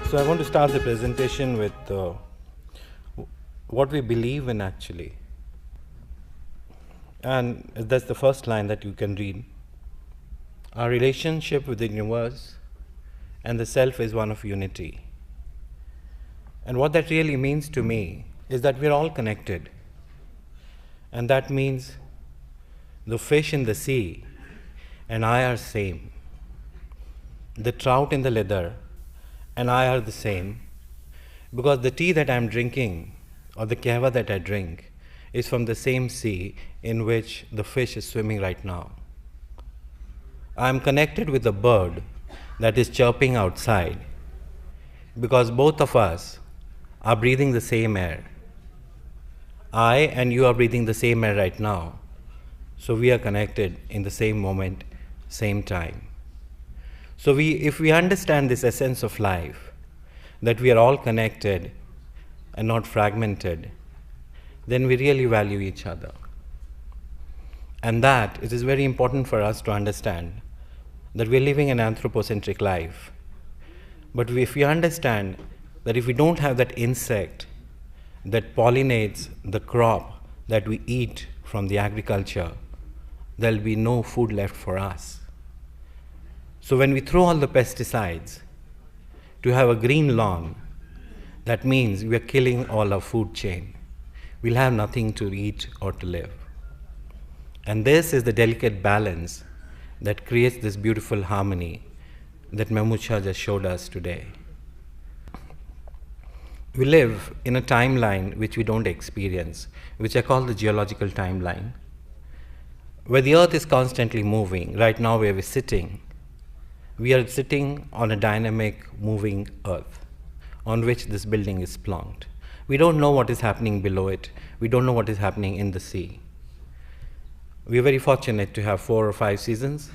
So I want to start the presentation with what we believe in actually. And that's the first line that you can read. Our relationship with the universe and the self is one of unity. And what that really means to me is that we're all connected. And that means the fish in the sea and I are same. The trout in the leather and I are the same. Because the tea that I'm drinking or the kahwa that I drink is from the same sea in which the fish is swimming right now. I'm connected with the bird that is chirping outside because both of us are breathing the same air. I and you are breathing the same air right now. So we are connected in the same moment, same time. So if we understand this essence of life, that we are all connected and not fragmented, then we really value each other. And that it is very important for us to understand that we are living an anthropocentric life. But if we understand that if we don't have that insect that pollinates the crop that we eat from the agriculture, there will be no food left for us. So when we throw all the pesticides to have a green lawn, that means we are killing all our food chain. We'll have nothing to eat or to live. And this is the delicate balance that creates this beautiful harmony that Mahmood Shah just showed us today. We live in a timeline which we don't experience, which I call the geological timeline, where the earth is constantly moving. Right now where we're sitting, we are sitting on a dynamic, moving earth on which this building is plonked. We don't know what is happening below it. We don't know what is happening in the sea. We are very fortunate to have 4 or 5 seasons,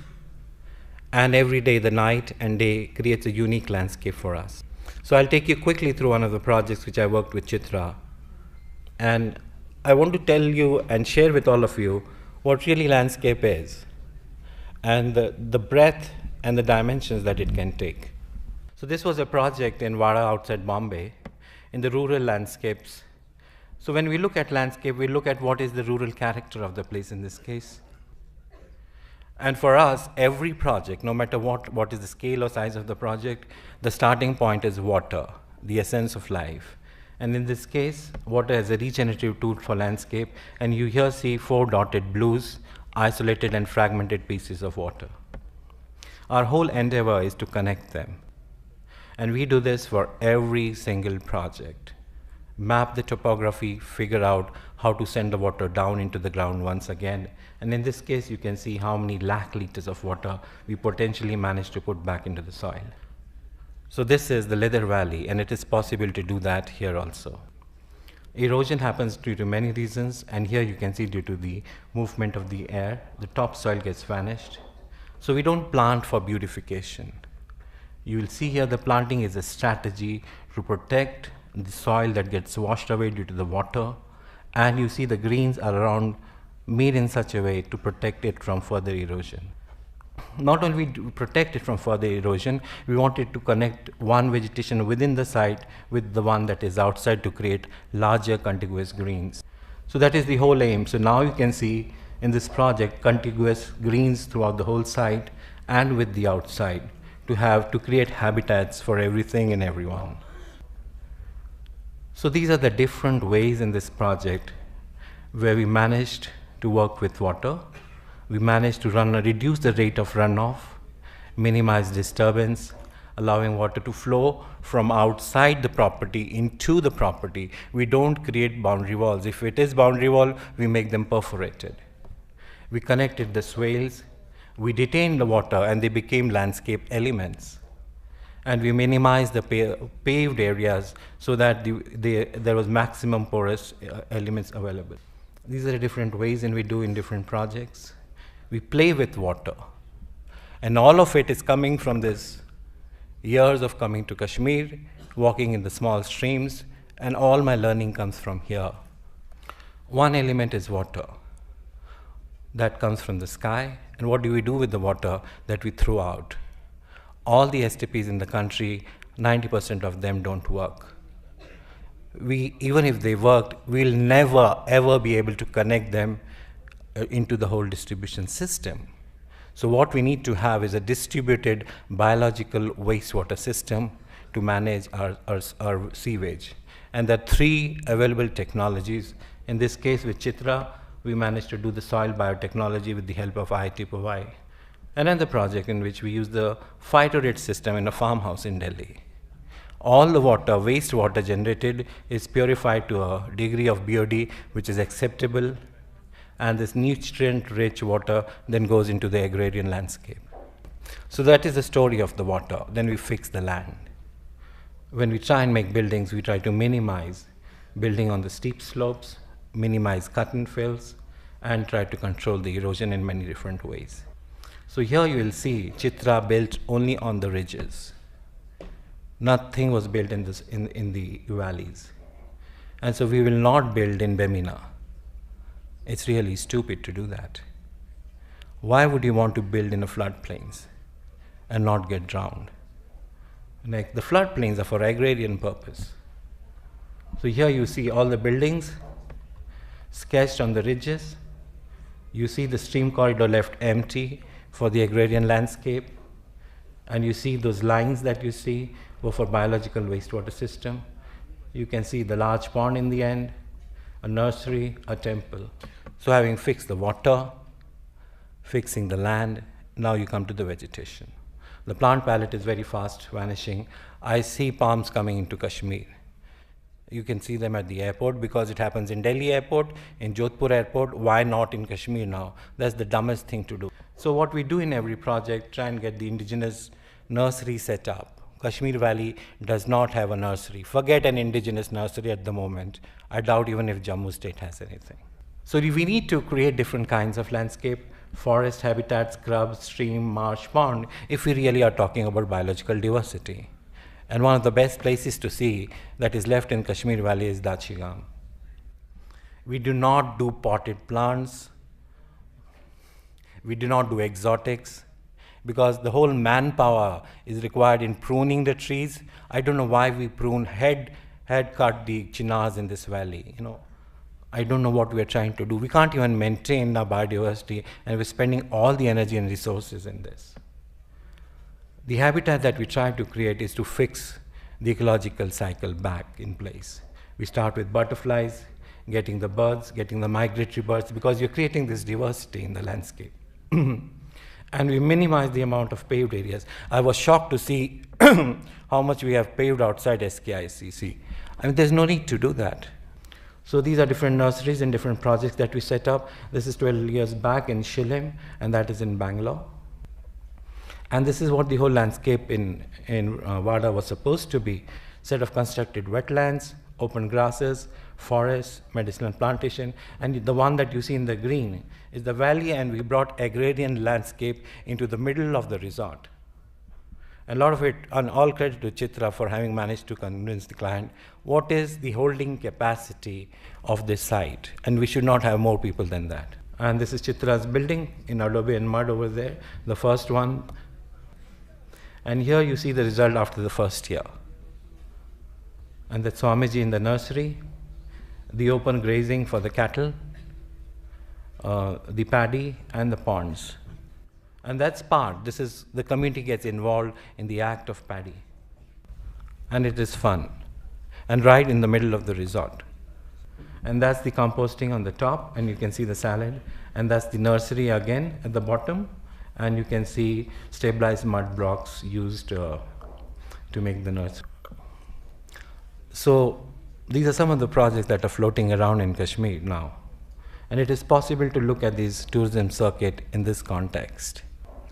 and every day the night and day creates a unique landscape for us. So I'll take you quickly through one of the projects which I worked with Chitra, and I want to tell you and share with all of you what really landscape is and the breadth and the dimensions that it can take. So this was a project in Wada outside Bombay in the rural landscapes. So when we look at landscape, we look at what is the rural character of the place in this case. And for us, every project, no matter what is the scale or size of the project, the starting point is water, the essence of life. And in this case, water is a regenerative tool for landscape, and you here see 4 dotted blues, isolated and fragmented pieces of water. Our whole endeavor is to connect them. And we do this for every single project. Map the topography, figure out how to send the water down into the ground once again. And in this case, you can see how many lakh liters of water we potentially managed to put back into the soil. So this is the Leather Valley, and it is possible to do that here also. Erosion happens due to many reasons, and here you can see due to the movement of the air, the topsoil gets vanished. So we don't plant for beautification. You will see here the planting is a strategy to protect the soil that gets washed away due to the water, and you see the greens are around made in such a way to protect it from further erosion. Not only to protect it from further erosion, we wanted to connect one vegetation within the site with the one that is outside to create larger contiguous greens. So that is the whole aim. So now you can see in this project contiguous greens throughout the whole site and with the outside to create habitats for everything and everyone. So these are the different ways in this project where we managed to work with water. We managed to reduce the rate of runoff, minimize disturbance, allowing water to flow from outside the property into the property. We don't create boundary walls. If it is boundary wall, we make them perforated. We connected the swales, we detained the water, and they became landscape elements. And we minimized the paved areas so that there was maximum porous elements available. These are the different ways we do in different projects. We play with water. And all of it is coming from this years of coming to Kashmir, walking in the small streams, and all my learning comes from here. One element is water. That comes from the sky. And what do we do with the water that we throw out? All the STPs in the country 90% of them don't work. Even if they worked, we'll never ever be able to connect them into the whole distribution system. So what we need to have is a distributed biological wastewater system to manage our sewage. And there are 3 available technologies. In this case with Chitra, we managed to do the soil biotechnology with the help of IIT Powai. Another project in which we use the phytorate system in a farmhouse in Delhi. All the water, wastewater generated is purified to a degree of BOD which is acceptable, and this nutrient-rich water then goes into the agrarian landscape. So that is the story of the water. Then we fix the land. When we try and make buildings, we try to minimize building on the steep slopes, minimize cut-and fills, and try to control the erosion in many different ways. So here you will see Chitra built only on the ridges. Nothing was built in the valleys. And so we will not build in Bemina. It's really stupid to do that. Why would you want to build in the floodplains and not get drowned? Like, the floodplains are for agrarian purpose. So here you see all the buildings sketched on the ridges. You see the stream corridor left empty for the agrarian landscape. And you see those lines that you see were for biological wastewater system. You can see the large pond in the end, a nursery, a temple. So having fixed the water, fixing the land, now you come to the vegetation. The plant palette is very fast vanishing. I see palms coming into Kashmir. You can see them at the airport because it happens in Delhi airport, in Jodhpur airport. Why not in Kashmir now? That's the dumbest thing to do. So what we do in every project, try and get the indigenous nursery set up. Kashmir Valley does not have a nursery. Forget an indigenous nursery at the moment. I doubt even if Jammu state has anything. So we need to create different kinds of landscape, forest habitats, scrub, stream, marsh, pond, if we really are talking about biological diversity. And one of the best places to see that is left in Kashmir Valley is Dachigam. We do not do potted plants. We do not do exotics, because the whole manpower is required in pruning the trees. I don't know why we prune head cut the chinars in this valley. I don't know what we're trying to do. We can't even maintain our biodiversity, and we're spending all the energy and resources in this. The habitat that we try to create is to fix the ecological cycle back in place. We start with butterflies, getting the birds, getting the migratory birds, because you're creating this diversity in the landscape. And we minimize the amount of paved areas. I was shocked to see how much we have paved outside SKICC. I mean, there's no need to do that. So these are different nurseries and different projects that we set up. This is 12 years back in Shillem, and that is in Bangalore. And this is what the whole landscape in Wada was supposed to be. Set of constructed wetlands, open grasses, forests, medicinal plantation, and the one that you see in the green is the valley, and we brought agrarian landscape into the middle of the resort. A lot of it, and all credit to Chitra for having managed to convince the client what is the holding capacity of this site, and we should not have more people than that. And this is Chitra's building in adobe and mud over there, the first one. And here you see the result after the first year. And that's Swamiji in the nursery, the open grazing for the cattle, the paddy, and the ponds. And that's part. This is, the community gets involved in the act of paddy. And it is fun. And right in the middle of the resort. And that's the composting on the top, and you can see the salad. And that's the nursery again at the bottom. And you can see stabilized mud blocks used to make the nursery. So these are some of the projects that are floating around in Kashmir now. And it is possible to look at this tourism circuit in this context.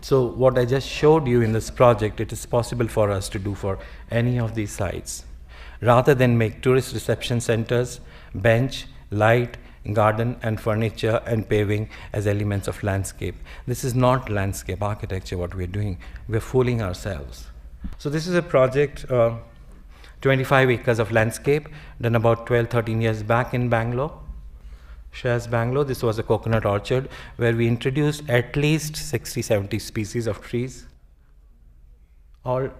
So what I just showed you in this project, it is possible for us to do for any of these sites. Rather than make tourist reception centers, bench, light, garden and furniture and paving as elements of landscape. This is not landscape architecture what we're doing. We're fooling ourselves. So this is a project, 25 acres of landscape, done about 12, 13 years back in Bangalore. Shares Bangalore. This was a coconut orchard where we introduced at least 60, 70 species of trees. All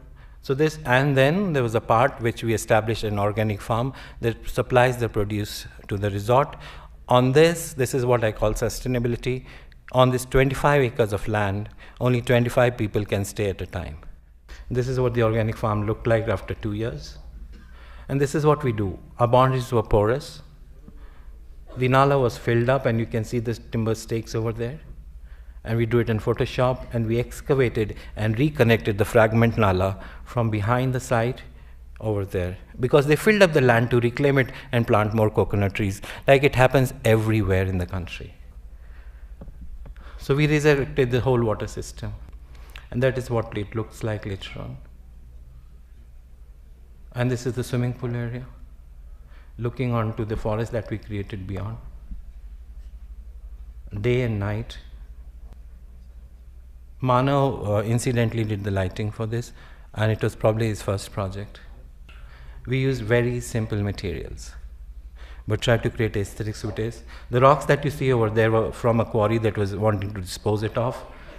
So this, and then there was a part which we established an organic farm that supplies the produce to the resort. On this is what I call sustainability. On this 25 acres of land, only 25 people can stay at a time. This is what the organic farm looked like after 2 years. And this is what we do. Our boundaries were porous. The nala was filled up, and you can see the timber stakes over there. And we do it in Photoshop, and we excavated and reconnected the fragment nala from behind the site over there, because they filled up the land to reclaim it and plant more coconut trees, like it happens everywhere in the country. So we resurrected the whole water system, and that is what it looks like later on. And this is the swimming pool area, looking onto the forest that we created beyond. Day and night. Manav incidentally did the lighting for this, and it was probably his first project. We used very simple materials, but tried to create aesthetics with it. The rocks that you see over there were from a quarry that was wanting to dispose it of.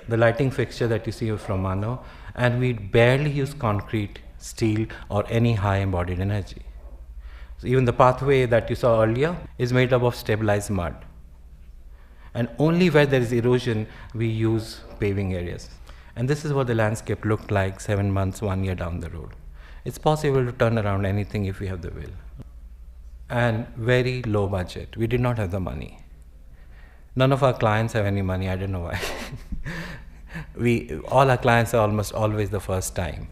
The lighting fixture that you see was from Manav, and we barely used concrete, steel, or any high embodied energy. So even the pathway that you saw earlier is made up of stabilized mud. And only where there is erosion, we use paving areas. And this is what the landscape looked like 7 months, 1 year down the road. It's possible to turn around anything if we have the will. And very low budget. We did not have the money. None of our clients have any money, I don't know why. All our clients are almost always the first time.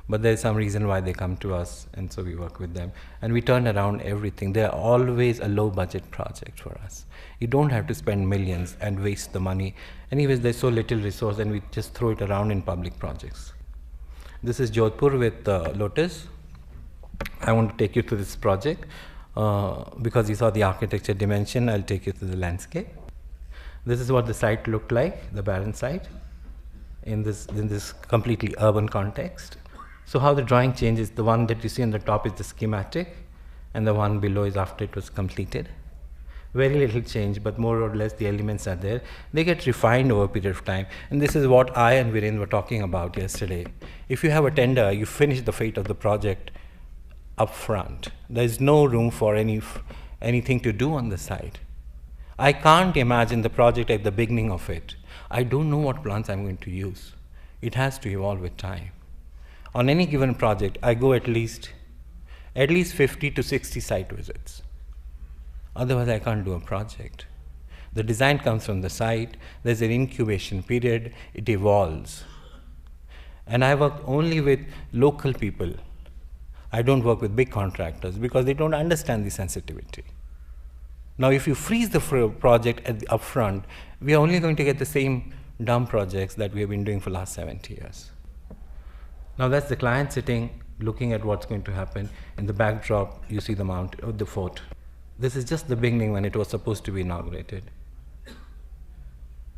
But there's some reason why they come to us, and so we work with them. And we turn around everything. They're always a low budget project for us. You don't have to spend millions and waste the money. Anyways, there's so little resource, and we just throw it around in public projects. This is Jodhpur with Lotus. I want to take you to this project. Because you saw the architecture dimension, I'll take you to the landscape. This is what the site looked like, the barren site, in this completely urban context. So how the drawing changes, the one that you see on the top is the schematic, and the one below is after it was completed. Very little change, but more or less the elements are there. They get refined over a period of time. And this is what I and Viren were talking about yesterday. If you have a tender, you finish the fate of the project up front. There is no room for anything to do on the site. I can't imagine the project at the beginning of it. I don't know what plants I'm going to use. It has to evolve with time. On any given project, I go at least 50 to 60 site visits. Otherwise, I can't do a project. The design comes from the site, there's an incubation period, it evolves. And I work only with local people. I don't work with big contractors because they don't understand the sensitivity. Now, if you freeze the project at the upfront, we are only going to get the same dumb projects that we have been doing for the last 70 years. Now, that's the client sitting, looking at what's going to happen. In the backdrop, you see the mountain, or the fort. This is just the beginning when it was supposed to be inaugurated.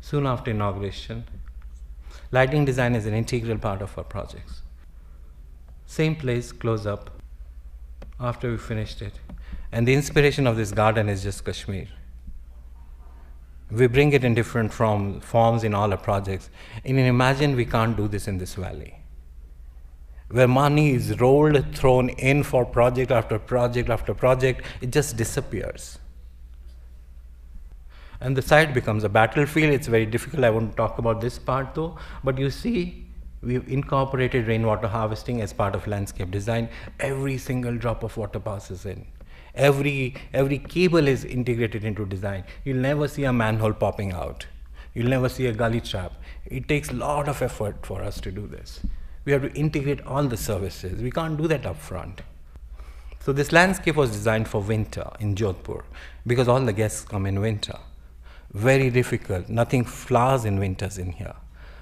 Soon after inauguration, lighting design is an integral part of our projects. Same place, close up, after we finished it. And the inspiration of this garden is just Kashmir. We bring it in different forms in all our projects. And imagine we can't do this in this valley, where money is rolled, thrown in for project after project after project, it just disappears. And the site becomes a battlefield. It's very difficult. I won't talk about this part though, but you see, we've incorporated rainwater harvesting as part of landscape design. Every single drop of water passes in. Every cable is integrated into design. You'll never see a manhole popping out. You'll never see a gully trap. It takes a lot of effort for us to do this. We have to integrate all the services. We can't do that up front. So this landscape was designed for winter in Jodhpur because all the guests come in winter. Very difficult. Nothing flowers in winters in here.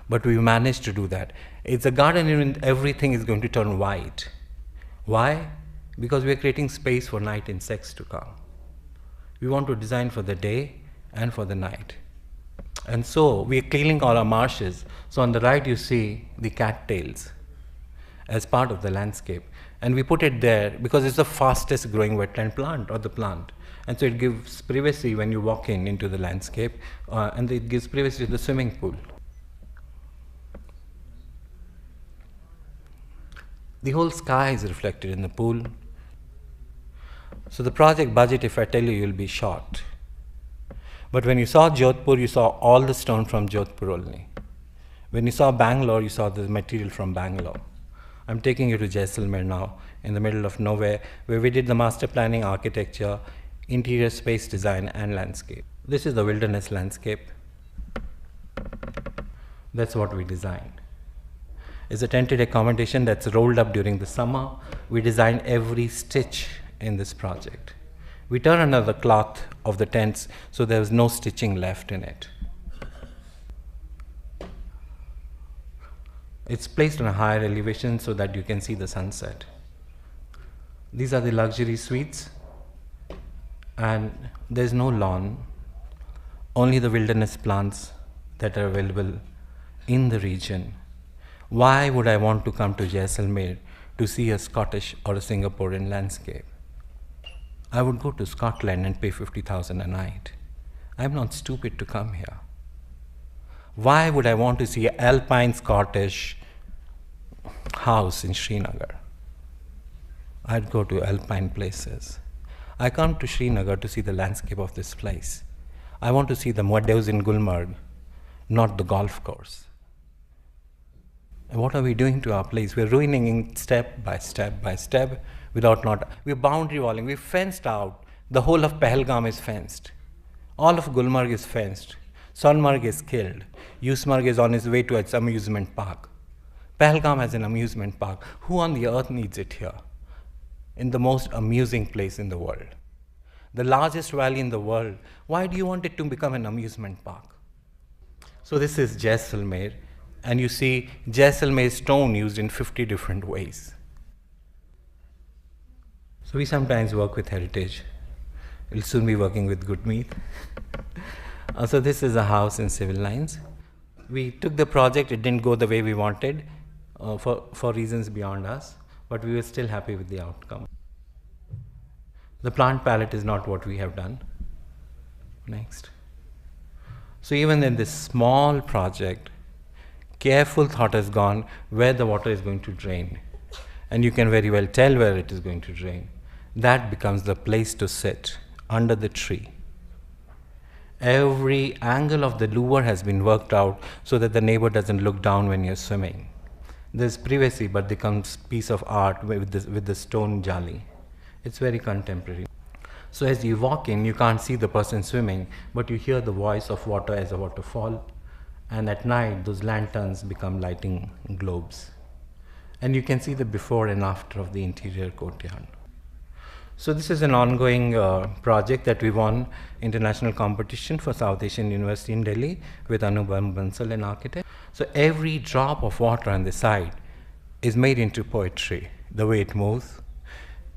But we managed to do that. It's a garden in everything is going to turn white. Why? Because we are creating space for night insects to come. We want to design for the day and for the night. And so we are cleaning all our marshes. So on the right you see the cattails as part of the landscape. And we put it there because it's the fastest growing wetland plant, or the plant. And so it gives privacy when you walk into the landscape, and it gives privacy to the swimming pool. The whole sky is reflected in the pool. So the project budget, if I tell you, you'll be shocked. But when you saw Jodhpur, you saw all the stone from Jodhpur only. When you saw Bangalore, you saw the material from Bangalore. I'm taking you to Jaisalmer now, in the middle of nowhere, where we did the master planning, architecture, interior space design, and landscape. This is the wilderness landscape. That's what we designed. It's a tented accommodation that's rolled up during the summer. We designed every stitch in this project. We turned under the cloth of the tents so there was no stitching left in it. It's placed on a higher elevation so that you can see the sunset. These are the luxury suites, and there's no lawn, only the wilderness plants that are available in the region. Why would I want to come to Jaisalmer to see a Scottish or a Singaporean landscape? I would go to Scotland and pay 50,000 a night. I'm not stupid to come here. Why would I want to see an alpine Scottish house in Srinagar? I'd go to alpine places. I come to Srinagar to see the landscape of this place. I want to see the meadows in Gulmarg, not the golf course. And what are we doing to our place? We're ruining it step by step by step we're boundary walling, we've fenced out. The whole of Pahalgam is fenced. All of Gulmarg is fenced. Sonmarg is killed. Yusmarg is on his way to its amusement park. Pahalgam has an amusement park. Who on the earth needs it here? In the most amusing place in the world. The largest valley in the world. Why do you want it to become an amusement park? So this is Jaisalmer, and you see Jaisalmer stone used in 50 different ways. So we sometimes work with heritage. We'll soon be working with good meat. So this is a house in civil lines. We took the project, it didn't go the way we wanted for reasons beyond us, but we were still happy with the outcome. The plant palette is not what we have done. Next. So even in this small project, careful thought has gone where the water is going to drain. And you can very well tell where it is going to drain. That becomes the place to sit, under the tree. Every angle of the louvre has been worked out so that the neighbor doesn't look down when you're swimming. There's privacy, but there comes piece of art with the stone jali. It's very contemporary. So as you walk in, you can't see the person swimming, but you hear the voice of water as a waterfall. And at night, those lanterns become lighting globes. And you can see the before and after of the interior courtyard. So this is an ongoing project that we won international competition for South Asian University in Delhi with Anubhav Bansal, an architect. So every drop of water on the side is made into poetry, the way it moves.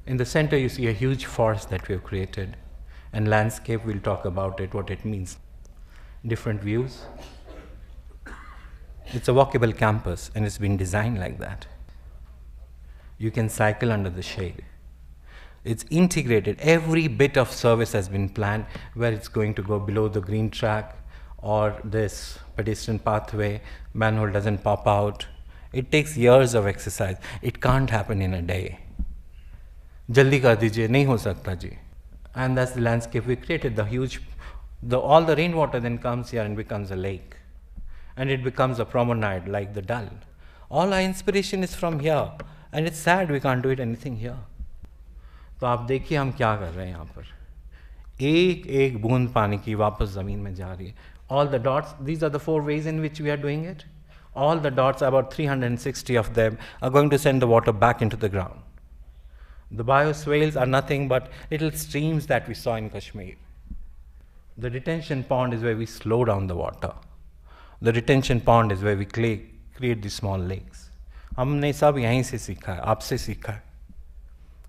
In the center you see a huge forest that we have created, and landscape, we'll talk about it, what it means. Different views. It's a walkable campus and it's been designed like that. You can cycle under the shade. It's integrated. Every bit of service has been planned, where it's going to go below the green track or this pedestrian pathway, manhole doesn't pop out. It takes years of exercise. It can't happen in a day. Jaldi kar dijiye, nahi ho sakta ji. And that's the landscape we created. All the rainwater then comes here and becomes a lake. And it becomes a promenade like the Dal. All our inspiration is from here. And it's sad we can't do it anything here. तो आप देखिए हम क्या कर रहे हैं यहाँ पर. एक एक बूंद पानी की वापस ज़मीन में जा रही है. All the dots, these are the 4 ways in which we are doing it. All the dots, about 360 of them, are going to send the water back into the ground. The bioswales are nothing but little streams that we saw in Kashmir. The detention pond is where we slow down the water. The detention pond is where we create the small lakes. हमने सब यहीं से सीखा है, आपसे सीखा है.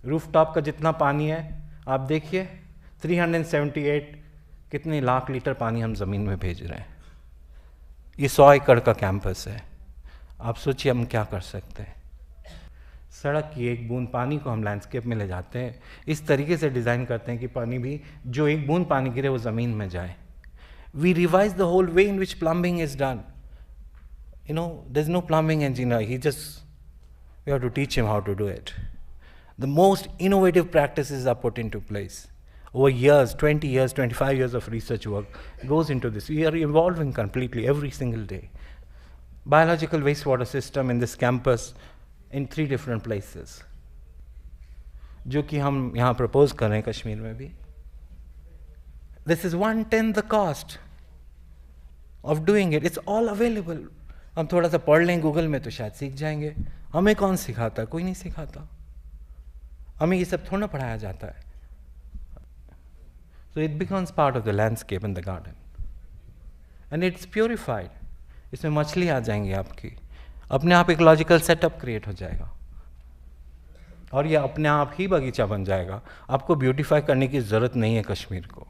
Rooftop का जितना पानी है आप देखिए, 378 कितने लाख लीटर पानी हम ज़मीन में भेज रहे हैं. ये 100 एकड़ का कैंपस है. आप सोचिए हम क्या कर सकते हैं. सड़क की एक बूंद पानी को हम लैंडस्केप में ले जाते हैं, इस तरीके से डिज़ाइन करते हैं कि पानी भी जो एक बूंद पानी गिरे वो ज़मीन में जाए. We revise the whole way in which plumbing is done. There's no plumbing engineer. We have to teach him how to do it. The most innovative practices are put into place. Over years, 20 years, 25 years of research work goes into this. We are evolving completely every single day. Biological wastewater system in this campus in 3 different places, जो कि हम यहाँ propose कर रहे हैं कश्मीर में भी. This is 1/10 the cost of doing it. It's all available. हम थोड़ा सा पढ़ लें गूगल में तो शायद सीख जाएंगे. हमें कौन सिखाता? कोई नहीं सिखाता. हमें ये सब थोड़ा पढ़ाया जाता है. So it becomes part of the landscape in the garden. And it's purified. इसमें मछली आ जाएंगी आपकी. अपने आप इकोलॉजिकल सेटअप क्रिएट हो जाएगा. और ये अपने आप ही बगीचा बन जाएगा. आपको ब्यूटीफाई करने की ज़रूरत नहीं है कश्मीर को.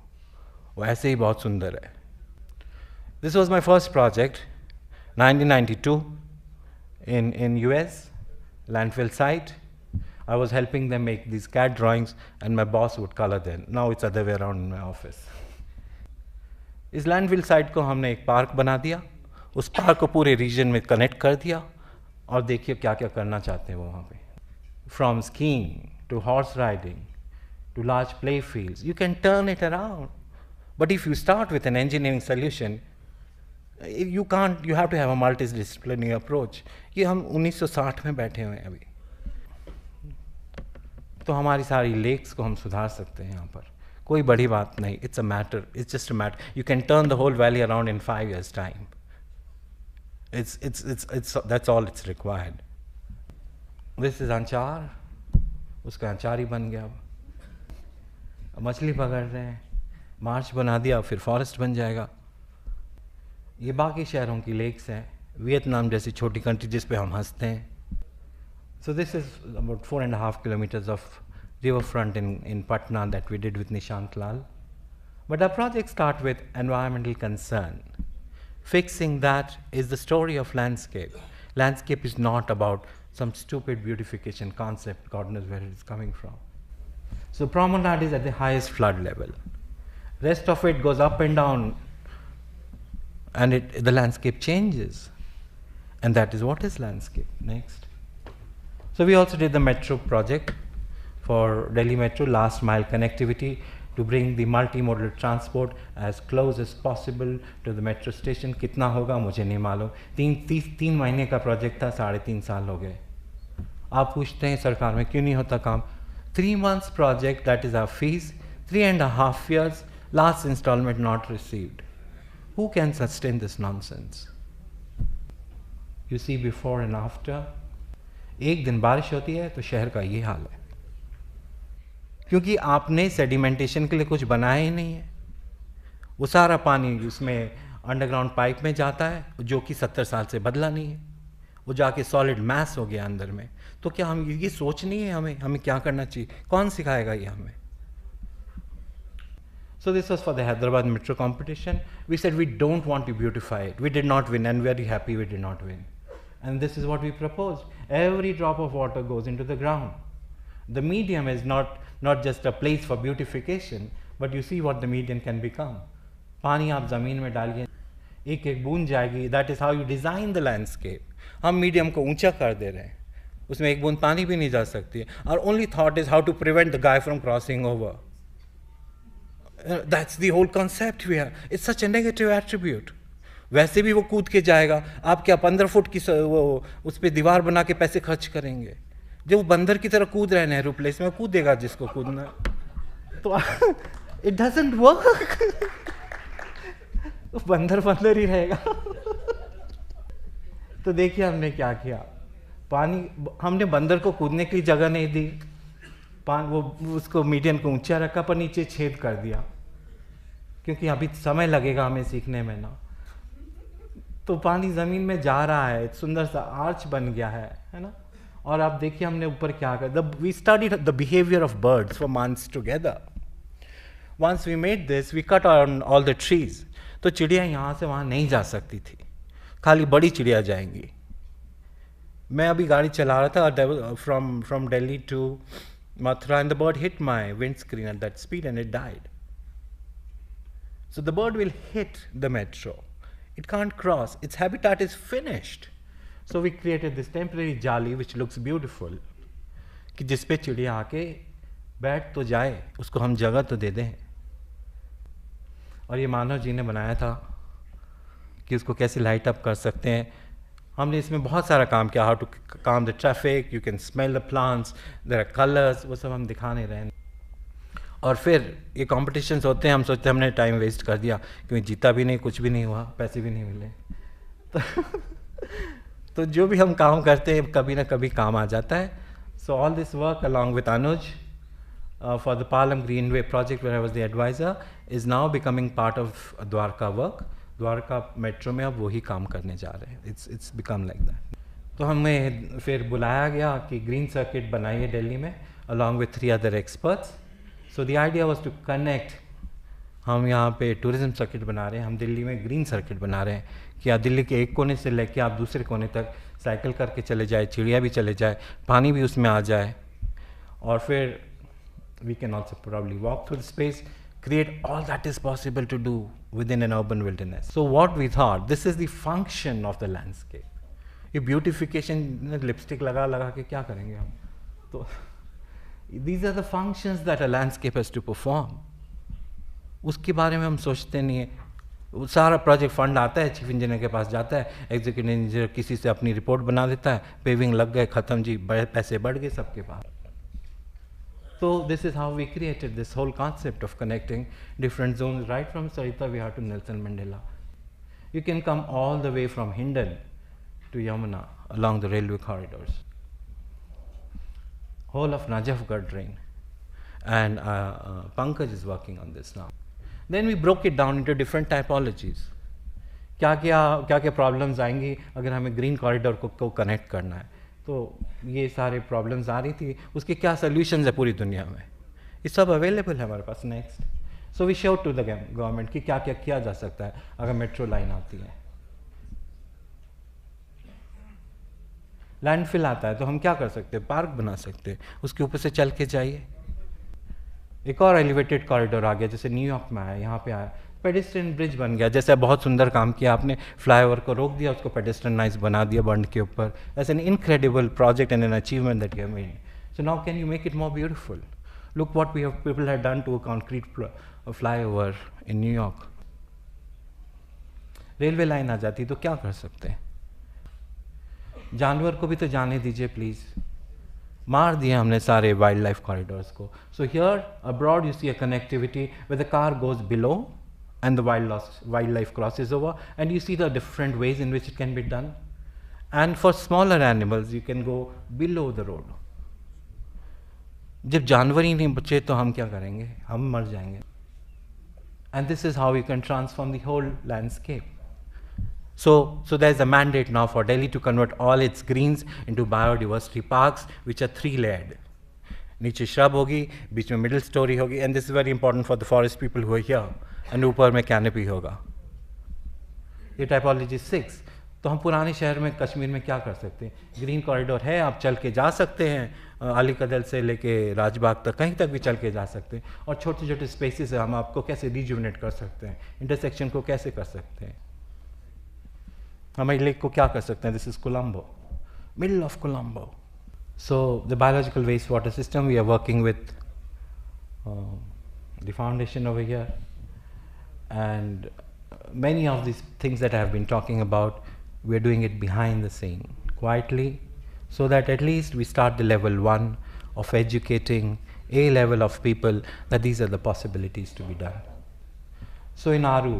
वो ऐसे ही बहुत सुंदर है. This was my first project, 1992, in US, landfill site. I was helping them make these CAD drawings and my boss would color them. Now it's other way around in my office. इस landfill site को हमने एक park बना दिया. उस park को पूरे reason में कनेक्ट कर दिया और देखिए क्या क्या करना चाहते हैं वो वहाँ पे. From skiing to horse riding to large play fields, you can turn it around. But if you start with an engineering solution, you can't. You have to have a multidisciplinary approach. ये हम 1960 में बैठे हुए हैं अभी. तो हमारी सारी लेक्स को हम सुधार सकते हैं यहाँ पर. कोई बड़ी बात नहीं. It's a matter. It's just a matter. You can turn the whole valley around in 5 years' time. That's all it's required. This is अंचार. उसका अंचार ही बन गया. अब मछली पकड़ रहे हैं. मार्च बना दिया फिर फॉरेस्ट बन जाएगा. ये बाकी शहरों की लेक्स हैं. वियतनाम जैसी छोटी कंट्री जिस पे हम हंसते हैं. So this is about 4.5 kilometers of riverfront in Patna that we did with Nishant Lal. But our projects start with environmental concern. Fixing that is the story of landscape. Landscape is not about some stupid beautification concept, God knows where it is coming from. So promenade is at the highest flood level. Rest of it goes up and down and the landscape changes. And that is what is landscape. Next. So we also did the metro project for Delhi Metro, last mile connectivity, to bring the multimodal transport as close as possible to the metro station. कितना होगा मुझे नहीं मालूम. 3 महीने का project था, 3.5 साल हो गए. आप पूछते हैं सरकार में क्यों नहीं होता काम. 3 months project, that is our fees. 3.5 years, last installment not received. Who can sustain this nonsense? You see before and after. एक दिन बारिश होती है तो शहर का ये हाल है. क्योंकि आपने सेडिमेंटेशन के लिए कुछ बनाया ही नहीं है. वो सारा पानी उसमें अंडरग्राउंड पाइप में जाता है जो कि 70 साल से बदला नहीं है. वो जाके सॉलिड मैस हो गया अंदर में. तो क्या हम ये सोच नहीं है हमें क्या करना चाहिए? कौन सिखाएगा ये हमें? So this was for the Hyderabad Metro competition. We said we don't want to beautify it. We did not win and very happy we did not win. And this is what we proposed. Every drop of water goes into the ground. The medium is not just a place for beautification, but you see what the medium can become. पानी आप ज़मीन में डालिए, एक एक बूंद जाएगी. That is how you design the landscape. हम मीडियम को ऊंचा कर दे रहे हैं. उसमें एक बूंद पानी भी नहीं जा सकती है. Our only thought is how to prevent the guy from crossing over. That's the whole concept we have. It's such a negative attribute. वैसे भी वो कूद के जाएगा. आप क्या 15 फुट की वो उस पर दीवार बना के पैसे खर्च करेंगे? जब वो बंदर की तरह कूद रहे हैं नेहरू प्लेस में, कूदेगा जिसको कूदना. तो इट डजंट वर्क. बंदर ही रहेगा. तो देखिए हमने क्या किया. पानी हमने बंदर को कूदने की जगह नहीं दी. वो उसको मीडियम को ऊंचा रखा पर नीचे छेद कर दिया, क्योंकि अभी समय लगेगा हमें सीखने में ना. तो पानी ज़मीन में जा रहा है. सुंदर सा आर्च बन गया है ना. और आप देखिए हमने ऊपर क्या कर. We studied the behaviour of birds for months together. Once we made this we cut on all the trees. तो चिड़िया यहाँ से वहाँ नहीं जा सकती थी, खाली बड़ी चिड़िया जाएंगी. मैं अभी गाड़ी चला रहा था from Delhi to Mathura, and the bird hit my windscreen at that speed and it died. So the bird will hit the metro. It can't cross. Its habitat is finished. So we created this temporary jali which looks beautiful, कि जिस पे चिड़िया आके बैठ तो जाए, उसको हम जगह तो दे दें। और ये मानव जी ने बनाया था कि उसको कैसे लाइट अप कर सकते हैं। हमने इसमें बहुत सारा काम किया, how to calm the traffic, you can smell the plants, there are colours, वो सब हम दिखा नहीं रहे हैं। और फिर ये कॉम्पिटिशन्स होते हैं, हम सोचते हैं हमने टाइम वेस्ट कर दिया, क्योंकि जीता भी नहीं, कुछ भी नहीं हुआ, पैसे भी नहीं मिले। तो जो भी हम काम करते हैं कभी ना कभी काम आ जाता है। So all this work along with Anuj for the Palam Greenway project where I was the advisor is now becoming part of Dwarka work. Dwarka metro में अब वही काम करने जा रहे हैं। It's become like that. तो हमें फिर बुलाया गया कि ग्रीन सर्किट बनाइए दिल्ली में along with 3 other experts. So the idea was to connect. हम यहाँ पे टूरिज्म सर्किट बना रहे हैं, हम दिल्ली में ग्रीन सर्किट बना रहे हैं कि आप दिल्ली के एक कोने से लेके आप दूसरे कोने तक साइकिल करके चले जाए, चिड़िया भी चले जाए, पानी भी उसमें आ जाए, और फिर we can also probably walk through the space, create all that is possible to do within an urban wilderness. So what we thought, this is the function of the landscape. ये beautification, lipstick लगा लगा के क्या करेंगे हम? तो these are the functions that a landscape has to perform. उसके बारे में हम सोचते नहीं है। सारा प्रोजेक्ट फंड आता है, चीफ इंजीनियर के पास जाता है, एग्जीक्यूटिव इंजीनियर किसी से अपनी रिपोर्ट बना देता है, पेविंग लग गए, ख़त्म जी, पैसे बढ़ गए सबके पास। So this is how we created this whole concept of connecting different zones right from Sarita Vihar to Nelson Mandela. You can come all the way from Hindon to Yamuna along the railway corridors. Whole of Najafgarh drain, and Pankaj is working on this now. Then we broke it down into different typologies. क्या क्या problems आएंगी अगर हमें green corridor को connect करना है, तो ये सारे प्रॉब्लम्स आ रही थी, उसके क्या सोल्यूशंस है पूरी दुनिया में, ये सब अवेलेबल है हमारे पास। Next, so we show to the government कि क्या क्या किया जा सकता है अगर मेट्रो लाइन आती है। लैंडफिल आता है तो हम क्या कर सकते हैं, पार्क बना सकते हैं, उसके ऊपर से चल के जाइए। एक और एलिवेटेड कॉरिडोर आ गया, जैसे न्यूयॉर्क में आया, यहाँ पे आया, पेडेस्ट्रियन ब्रिज बन गया, जैसे बहुत सुंदर काम किया आपने, फ्लाईओवर को रोक दिया, उसको पेडेस्ट्रियनाइज बना दिया बंड के ऊपर। As an incredible project and an achievement that you have made. So now can you make it more beautiful? Look what we have people have done to a concrete flyover in New York. Railway line आ जाती तो क्या कर सकते हैं? जानवर को भी तो जाने दीजिए प्लीज़। मार दिए हमने सारे वाइल्ड लाइफ कॉरिडोर्स को। So here abroad you see a connectivity with the car goes below and the wildlife crosses over, and you see the different ways in which it can be done. And for smaller animals you can go below the road. जब जानवर ही नहीं बचे तो हम क्या करेंगे, हम मर जाएंगे। And this is how you can transform the whole landscape. So there's a mandate now for Delhi to convert all its greens into biodiversity parks which are 3 layered. नीचे shrub होगी, बीच में middle story होगी, and this is very important for the forest people who are here, and ऊपर में canopy होगा। ये typology 6। तो हम पुराने शहर में, कश्मीर में क्या कर सकते हैं? ग्रीन कॉरिडोर है, आप चल के जा सकते हैं, अली कदल से लेके राजबाग तक, कहीं तक भी चल के जा सकते हैं। और छोटे छोटे स्पेसेस है, हम आपको कैसे रिजुविनेट कर सकते हैं, इंटरसेक्शन को कैसे कर सकते हैं। हमारे लेक को क्या कर सकते हैं? This is Colombo, middle of Colombo. So the biological wastewater system, we are working with the foundation over here, and many of these things that I have been talking about, we are doing it behind the scene, quietly, so that at least we start the level 1 of educating a level of people that these are the possibilities to be done. So in Aru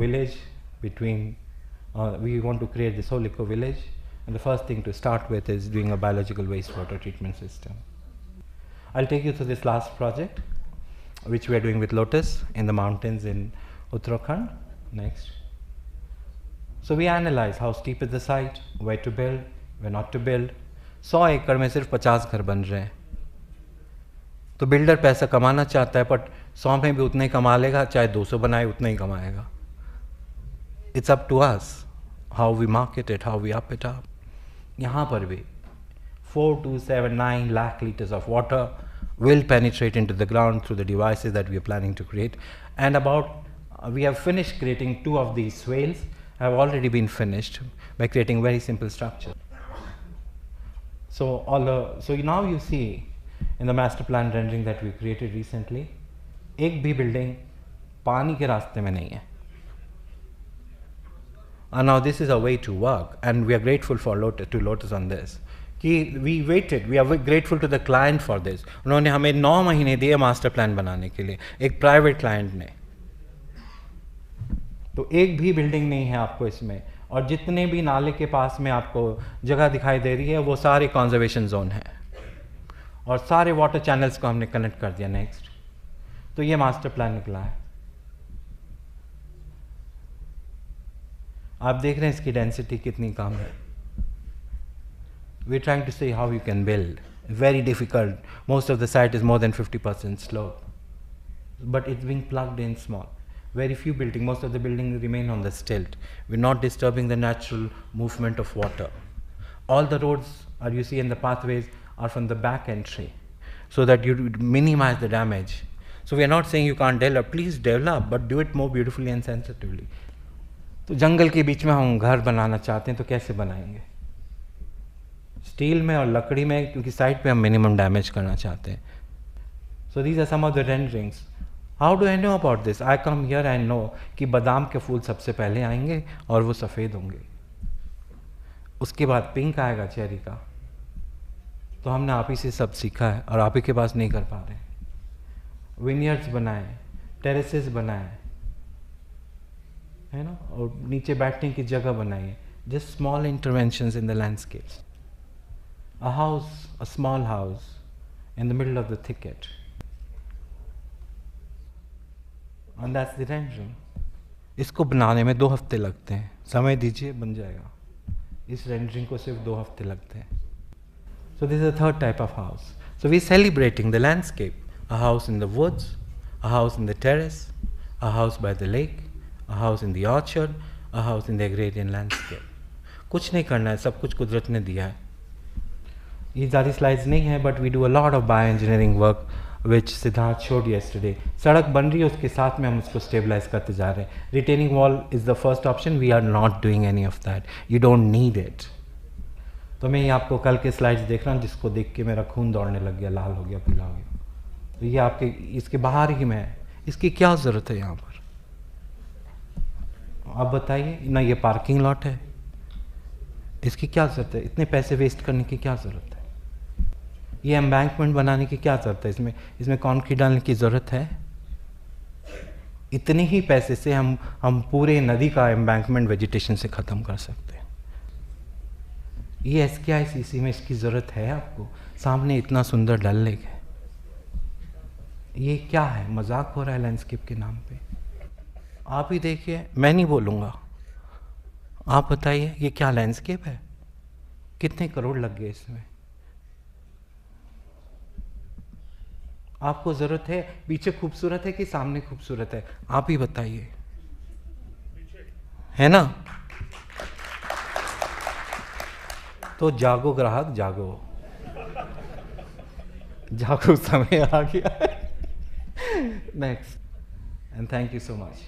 village, we want to create this whole eco village. And the first thing to start with is doing a biological wastewater treatment system. I'll take you through this last project, which we are doing with Lotus in the mountains in Uttarakhand. Next. So we analyze how steep is the site, where to build, where not to build. 100 एकड़ में सिर्फ 50 घर बन रहे हैं। तो builder पैसा कमाना चाहता है, बट 100 में भी उतना ही कमा लेगा, चाहे 200 बनाए उतना ही कमाएगा। It's up to us how we market it, how we up it up. यहाँ पर भी 4,279 lakh liters of water will penetrate into the ground through the devices that we are planning to create. And we have finished creating 2 of these swales, have already been finished by creating very simple structure. So now you see in the master plan rendering that we created recently, एक भी building पानी के रास्ते में नहीं है. And now this is a way to work, and we are grateful for Lotus on this. कि we waited, we are grateful to the client for this. उन्होंने हमें 9 महीने दिए मास्टर प्लान बनाने के लिए, एक प्राइवेट क्लाइंट ने. तो एक भी बिल्डिंग नहीं है आपको इसमें, और जितने भी नाले के पास में आपको जगह दिखाई दे रही है वो सारे कंजर्वेशन जोन है, और सारे वाटर चैनल्स को हमने कनेक्ट कर दिया. नेक्स्ट, तो ये मास्टर प्लान निकला है. आप देख रहे हैं इसकी डेंसिटी कितनी कम है. We are trying to see how you can build. Very difficult. Most of the site is more than 50% slope, but it's being plugged in small. Very few buildings, most of the buildings remain on the stilt. We're not disturbing the natural movement of water. All the roads you see in the pathways are from the back entry, so that you minimize the damage. So we are not saying you can't develop. Please develop, but do it more beautifully and sensitively. तो जंगल के बीच में हम घर बनाना चाहते हैं तो कैसे बनाएंगे? स्टील में और लकड़ी में, क्योंकि साइड पे हम मिनिमम डैमेज करना चाहते हैं. So these are some of the renderings. How do I know about this? I come here and know कि बादाम के फूल सबसे पहले आएंगे और वो सफ़ेद होंगे, उसके बाद पिंक आएगा चेरी का. तो हमने आप ही से सब सीखा है और आप ही के पास नहीं कर पा रहे. विनियर्ड्स बनाए, टेरेसेस बनाए, है ना, और नीचे बैठने की जगह बनाई. Just small interventions in the landscapes. A house, a small house in the middle of the thicket, and that's the rendering. इसको बनाने में 2 हफ्ते लगते हैं. समय दीजिए, बन जाएगा. इस रेंडरिंग को सिर्फ 2 हफ्ते लगते हैं. So this is the third type of house. So we're celebrating the landscape. A house in the woods, a house in the terrace, a house by the lake, a house in the orchard, a house in the agrarian landscape. कुछ नहीं करना है, सब कुछ कुदरत ने दिया है. ये ज़्यादा स्लाइड्स नहीं है, but we do a lot of bioengineering work which Siddharth showed yesterday. सड़क बन रही है, उसके साथ में हम उसको स्टेबलाइज करते जा रहे हैं. Retaining wall is the first option. We are not doing any of that. You don't need it. तो मैं ये आपको कल के स्लाइड्स देख रहा हूँ, जिसको देख के मेरा खून दौड़ने लग गया, लाल हो गया, पीला हो गया. तो ये आपके इसके बाहर ही में है. इसकी क्या ज़रूरत है यहाँ पर? आप बताइए ना. ये पार्किंग लॉट है, इसकी क्या ज़रूरत है? इतने पैसे वेस्ट करने की क्या ज़रूरत है? ये एम्बैंकमेंट बनाने की क्या ज़रूरत है? इसमें कंक्रीट डालने की ज़रूरत है? इतने ही पैसे से हम पूरे नदी का एम्बैंकमेंट वेजिटेशन से ख़त्म कर सकते हैं. ये SKICC में इसकी ज़रूरत है आपको? सामने इतना सुंदर डल लेक है. ये क्या है? मजाक हो रहा है लैंडस्केप के नाम पे? आप ही देखिए, मैं नहीं बोलूँगा. आप बताइए ये क्या लैंडस्केप है? कितने करोड़ लग गए इसमें? आपको ज़रूरत है? पीछे खूबसूरत है कि सामने खूबसूरत है? आप ही बताइए, है ना? तो जागो ग्राहक, जागो. जागो, समय आ गया. Next, and thank you so much.